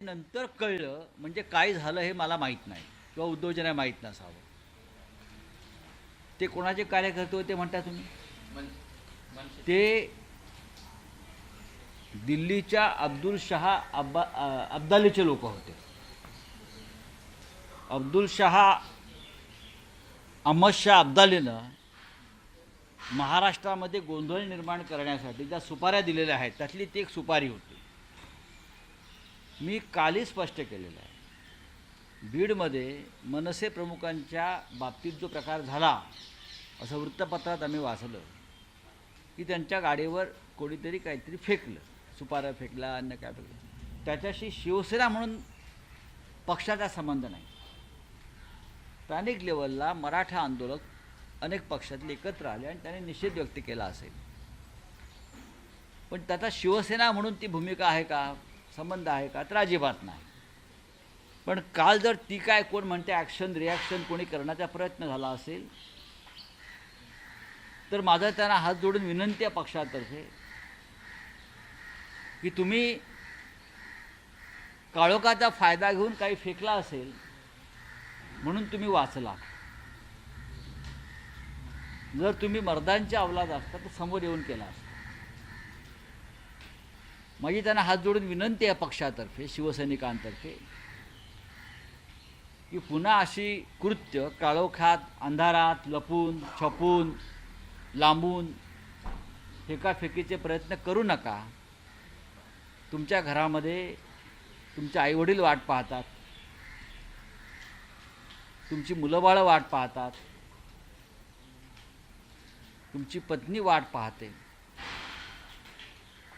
नंतर कळलं म्हणजे काय झालं हे मला माहीत नाही किंवा उद्धवजींना माहीत नसावं. ते कोणाचे कार्यकर्ते होते म्हणता तुम्ही? ते दिल्लीच्या अब्दुल शहा अब्दालीचे लोक होते. अब्दुल शहा अहमद शाह अब्दालीनं महाराष्ट्रामध्ये गोंधळ निर्माण करण्यासाठी ज्या सुपाऱ्या दिलेल्या आहेत त्यातली ती एक सुपारी होती. मी कालही स्पष्ट केलेलं आहे. बीडमध्ये मनसे प्रमुखांच्या बाबतीत जो प्रकार झाला असं वृत्तपत्रात आम्ही वाचलं की त्यांच्या गाडीवर कोणीतरी काहीतरी फेकलं, सुपारा फेकला, अन्य काय फेकलं. त्याच्याशी शिवसेना म्हणून पक्षाचा संबंध नाही. स्थानिक लेवलला मराठा आंदोलक अनेक पक्षातले एकत्र आले आणि त्याने निषेध व्यक्त केला असेल, पण त्याचा शिवसेना म्हणून ती भूमिका आहे का, संबंध आहे का, तर अजिबात नाही. पण काल जर ती काय कोण म्हणते ॲक्शन रिॲक्शन कोणी करण्याचा प्रयत्न झाला असेल तर माझा त्यांना हात जोडून विनंती आहे पक्षातर्फे की तुम्ही काळोखाचा फायदा घेऊन काही फेकला असेल म्हणून तुम्ही वाचला. जर तुम्ही मर्दांच्या अवलाद असता तर समोर येऊन केला असता. माझी त्यांना हात जोडून विनंती आहे पक्षातर्फे, शिवसैनिकांतर्फे, की पुन्हा अशी कृत्य काळोखात अंधारात लपून छपून लांबून फेकाफेकीचे प्रयत्न करू नका. तुमच्या घरामध्ये तुमचे आईवडील वाट पाहतात, तुमची मुलंबाळं वाट पाहतात, तुमची पत्नी वाट पाहते.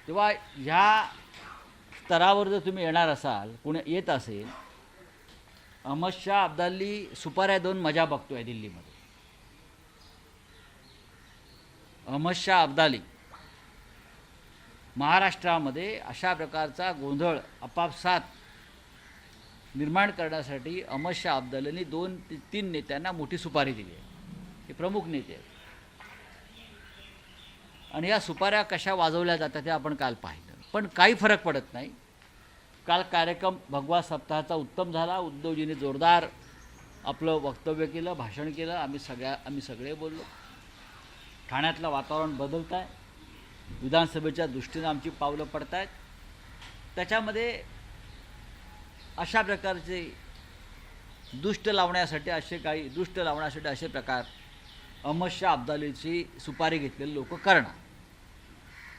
तेव्हा ह्या स्तरावर जर तुम्ही येणार असाल, कोणी येत असेल, अहमद शाह अब्दाली सुपाऱ्या देऊन मजा बघतोय दिल्लीमध्ये. अहमद शाह अब्दाली महाराष्ट्रामध्ये अशा प्रकारचा गोंधळ आपापसात निर्माण करण्यासाठी अहमद शाह अब्दालींनी 2-3 नेत्यांना मोठी सुपारी दिली आहे. हे प्रमुख नेते आहेत आणि या सुपाऱ्या कशा वाजवल्या जातात ते आपण काल पाहिलं. पण काही फरक पडत नाही. काल कार्यक्रम भगवा सप्ताहाचा उत्तम झाला. उद्धवजींनी जोरदार आपलं वक्तव्य केलं, भाषण केलं. आम्ही सगळे बोललो. ठाण्यातलं वातावरण बदलत आहे. विधानसभेच्या दृष्टीनं आमची पावलं पडत आहेत. त्याच्यामध्ये अशा प्रकारचे दुष्ट लावण्यासाठी असे प्रकार अहमद शाह अब्दालीची सुपारी घेतलेले लोक करणार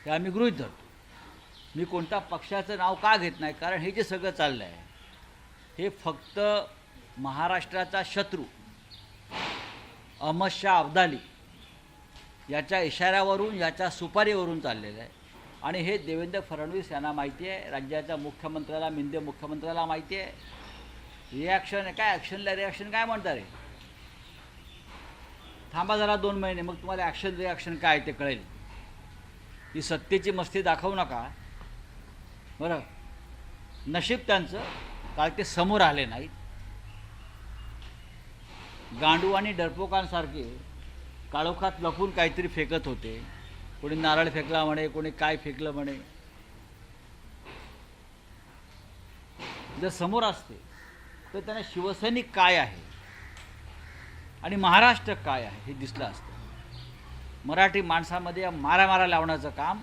हे आम्ही गृहीत धरतो. मी कोणत्या पक्षाचं नाव का घेत नाही, कारण हे जे सगळं चाललं आहे हे फक्त महाराष्ट्राचा शत्रू अहमद शाह अब्दाली याच्या इशाऱ्यावरून, याच्या सुपारीवरून चाललेलं आहे. आणि हे देवेंद्र फडणवीस यांना माहिती आहे, राज्याच्या मुख्यमंत्र्याला, मिंदे मुख्यमंत्र्याला माहिती आहे. रिॲक्शन काय, ॲक्शनला रिॲक्शन काय म्हणतात रे? थांबा जरा 2 महिने, मग तुम्हाला ॲक्शन रिॲक्शन काय ते कळेल. ही सत्तेची मस्ती दाखवू नका बरं. नशीब त्यांचं काल ते समोर आले नाहीत. गांडू आणि डरपोकांसारखे काळोखात लपून काहीतरी फेकत होते. कोणी नारळ फेकला म्हणे, कोणी काय फेकलं म्हणे. जर समोर असते तर त्यांना शिवसैनिक काय आहे आणि महाराष्ट्र काय आहे हे दिसलं असतं. मराठी माणसामध्ये मारामारा लावण्याचं काम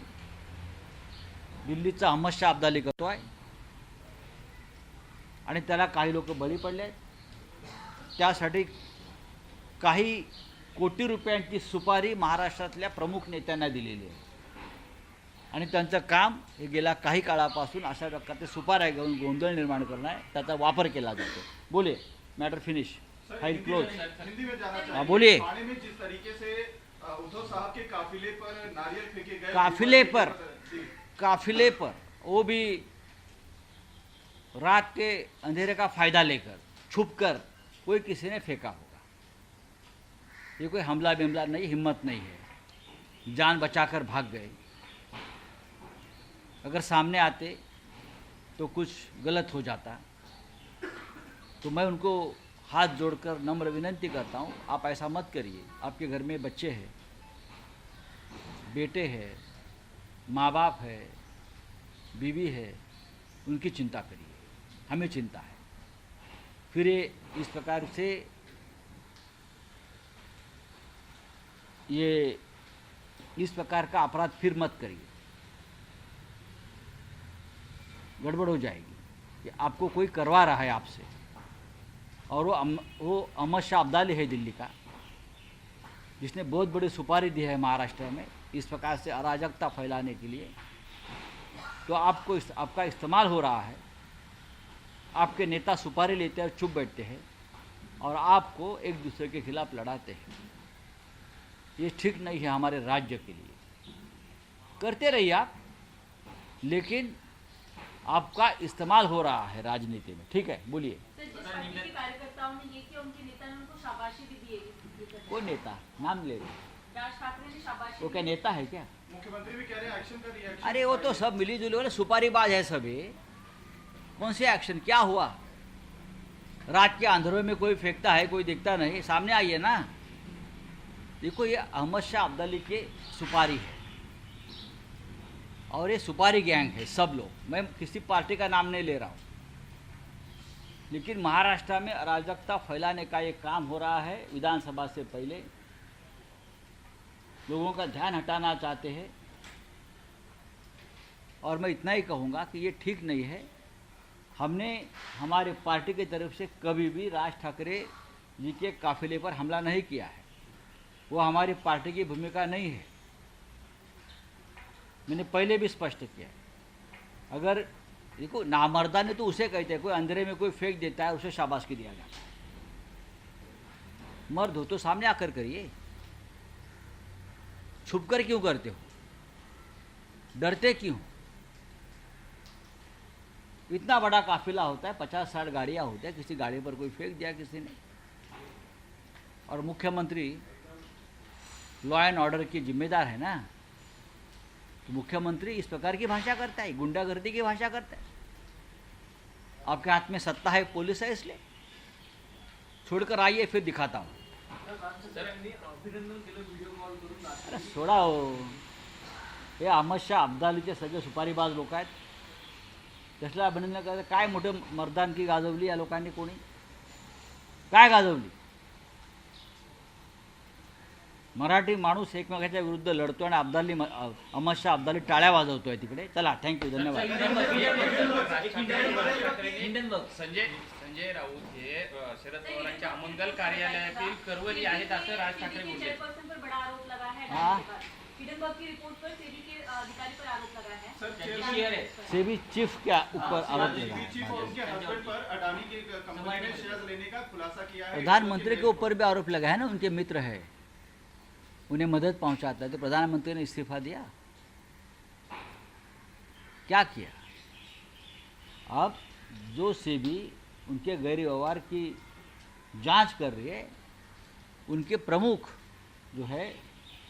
दिल्लीचा अहमद शाह अब्दाली करतो आहे आणि त्याला काही लोक बळी पडले आहेत. त्यासाठी काही कोटी रुपयांची सुपारी महाराष्ट्रातल्या प्रमुख नेत्यांना दिलेली आहे आणि त्यांचं काम हे गेल्या काही काळापासून अशा प्रकारचे सुपाऱ्या घेऊन गोंधळ निर्माण करणं आहे. त्याचा वापर केला जातो. बोले, मॅटर फिनिश, फाइल क्लोज. हाँ बोलिए. जिस तरीके से उद्धव साहब के काफिले पर नारियल फेंके गए, काफिले पर वो भी रात के अंधेरे का फायदा लेकर छुपकर कोई किसी ने फेंका होगा. ये कोई हमला बिमला नहीं, हिम्मत नहीं है, जान बचाकर भाग गए. अगर सामने आते तो कुछ गलत हो जाता. तो मैं उनको हाथ जोड़कर नम्र विनंती करता हूँ, आप ऐसा मत करिए. आपके घर में बच्चे हैं, बेटे हैं, माँ बाप है, बीवी है, उनकी चिंता करिए. हमें चिंता है। फिर ये इस प्रकार से ये इस प्रकार का अपराध फिर मत करिए, गड़बड़ हो जाएगी कि आपको कोई करवा रहा है आपसे, और वो अहमद शाह अब्दाली है दिल्ली का, जिसने बहुत बड़ी सुपारी दी है महाराष्ट्र में इस प्रकार से अराजकता फैलाने के लिए। तो आपका इस्तेमाल हो रहा है, आपके नेता सुपारी लेते हैं, चुप बैठते हैं और आपको एक दूसरे के खिलाफ लड़ाते हैं। ये ठीक नहीं है हमारे राज्य के लिए। करते रहिए आप, लेकिन आपका इस्तेमाल हो रहा है राजनीति में। ठीक है, बोलिए। सर, जिस पार्टी के कार्यकर्ताओं ने ये किया, उनके नेता ने उनको शाबाशी भी दी है। कौन नेता, नाम ले? राज ठाकरे ने शाबाशी वो क्या नेता है क्या? मुख्यमंत्री भी कह रहे हैं एक्शन का रिएक्शन। अरे वो तो सब मिली जुली वाले सुपारीबाज है सभी। कौन से एक्शन, क्या हुआ? रात के अंधेरों में कोई फेंकता है, कोई दिखता नहीं, सामने आइए ना। देखो, ये अहमद शाह अब्दाली के सुपारी है और ये सुपारी गैंग है सब लोग। मैं किसी पार्टी का नाम नहीं ले रहा हूँ, लेकिन महाराष्ट्र में अराजकता फैलाने का ये काम हो रहा है। विधानसभा से पहले लोगों का ध्यान हटाना चाहते हैं, और मैं इतना ही कहूँगा कि ये ठीक नहीं है। हमने हमारे पार्टी की तरफ से कभी भी राज ठाकरे जी के काफिले पर हमला नहीं किया है, वो हमारी पार्टी की भूमिका नहीं है। मैंने पहले भी स्पष्ट किया है। अगर देखो, नामर्दानी तो उसे कहते हैं, कोई अंधेरे में कोई फेंक देता है, उसे शाबाशी दिया जाता है। मर्द हो तो सामने आकर करिए, छुप कर क्यों करते हो, डरते क्यों? इतना बड़ा काफिला होता है, 50-60 गाड़ियाँ होती है, किसी गाड़ी पर कोई फेंक दिया किसी ने। और मुख्यमंत्री लॉ एंड ऑर्डर की जिम्मेदार है ना, तो मुख्यमंत्री इस प्रकार की भाषा करता है, गुंडागर्दी की भाषा करता है। आपके हाथ में सत्ता है, पुलिस है, इसलिए छोड़कर आइए, फिर दिखाता हूँ। अरे सोडा हो, हे अहमद शाह अब्दालीचे सगळे सुपारीबाज लोक आहेत। त्याला अभिनंदन करायचं, काय मोठे मर्दानकी गाजवली या लोकांनी, कोणी काय गाजवली? मराठी माणूस एकमेकाच्या विरुद्ध लढतोय आणि अहमद शाह अब्दाली टाळ्या वाजवतोय तिकडे। चला, थँक्यू, धन्यवाद। संजय राऊत हे शरद पवारांच्या अमंगल कार्यालयातील करवली आहेत असं राज ठाकरे बोलले। चेयरपर्सन पर बड़ा आरोप लगा है। हाँ। हिडनबर्ग की रिपोर्ट पर सेबी के अधिकारी पर आरोप लगा है। सर, सेबी चीफ के ऊपर आरोप लगा सेबी चीफ और उनके हस्बैंड पर अडानी की कंपनी में शेयर लेने का खुलासा किया है। प्रधानमंत्री के ऊपर भी आरोप लगा है ना, उनके मित्र है, उन्हें मदद पहुंचाता है। तो प्रधानमंत्री ने इस्तीफा दिया, क्या किया? अब जो सेबी उनके गैर व्यवहार की जांच कर रही है, उनके प्रमुख जो है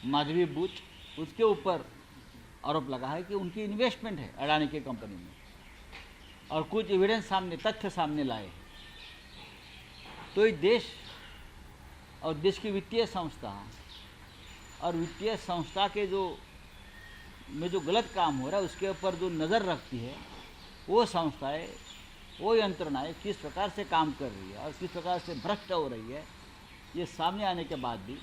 माधवी बुच, उसके ऊपर आरोप लगा है कि उनकी इन्वेस्टमेंट है अडानी के कंपनी में, और कुछ एविडेंस सामने, तथ्य सामने लाए। तो ये देश और देश की वित्तीय संस्था और वित्तीय संस्था के जो गलत काम हो रहा है उसके ऊपर जो नज़र रखती है, वो संस्थाएं, वो यंत्रणाएं किस प्रकार से काम कर रही है और किस प्रकार से भ्रष्ट हो रही है, ये सामने आने के बाद भी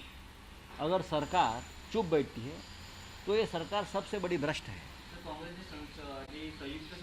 अगर सरकार चुप बैठती है तो ये सरकार सबसे बड़ी भ्रष्ट है। कांग्रेस ने संयुक्त